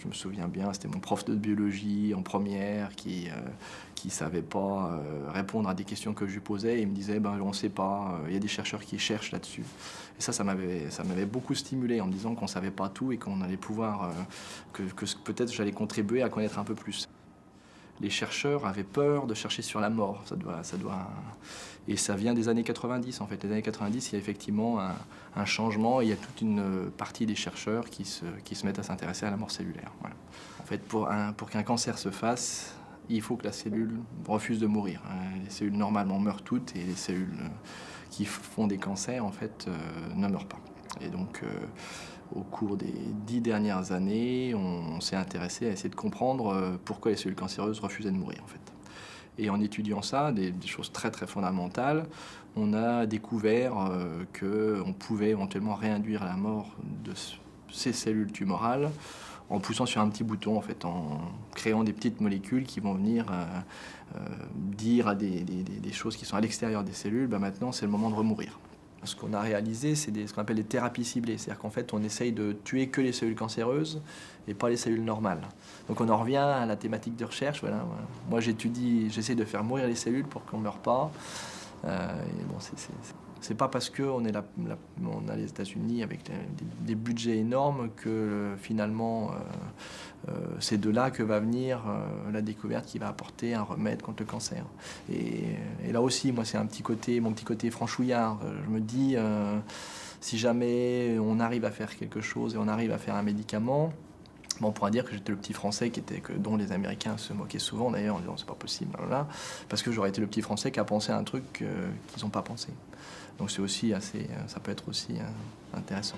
Je me souviens bien, c'était mon prof de biologie en première qui savait pas répondre à des questions que je lui posais. Et il me disait, ben, on ne sait pas, il y a des chercheurs qui cherchent là-dessus. Et ça m'avait beaucoup stimulé en me disant qu'on ne savait pas tout et qu'on allait pouvoir, que peut-être j'allais contribuer à connaître un peu plus. Les chercheurs avaient peur de chercher sur la mort. Et ça vient des années 90, en fait. Les années 90, il y a effectivement un changement et il y a toute une partie des chercheurs qui se mettent à s'intéresser à la mort cellulaire. Voilà. En fait, pour qu'un cancer se fasse, il faut que la cellule refuse de mourir. Les cellules normalement meurent toutes et les cellules qui font des cancers, en fait, ne meurent pas. Et donc, au cours des 10 dernières années, on s'est intéressé à essayer de comprendre pourquoi les cellules cancéreuses refusaient de mourir, en fait. Et en étudiant ça, des choses très très fondamentales, on a découvert qu'on pouvait éventuellement réinduire la mort de ces cellules tumorales en poussant sur un petit bouton, en fait, en créant des petites molécules qui vont venir dire à des choses qui sont à l'extérieur des cellules, ben maintenant c'est le moment de remourir. Ce qu'on a réalisé, c'est ce qu'on appelle des thérapies ciblées. C'est-à-dire qu'en fait, on essaye de tuer que les cellules cancéreuses et pas les cellules normales. Donc on en revient à la thématique de recherche. Voilà. Moi, j'essaie de faire mourir les cellules pour qu'on ne meure pas. Et bon, c'est pas parce qu'on on a les États-Unis avec des budgets énormes que finalement c'est de là que va venir la découverte qui va apporter un remède contre le cancer. Et là aussi, moi, c'est mon petit côté franchouillard. Je me dis, si jamais on arrive à faire quelque chose et on arrive à faire un médicament, bon, on pourra dire que j'étais le petit Français dont les Américains se moquaient souvent d'ailleurs en disant c'est pas possible, blablabla, parce que j'aurais été le petit Français qui a pensé à un truc qu'ils n'ont pas pensé. Donc c'est aussi ça peut être aussi intéressant.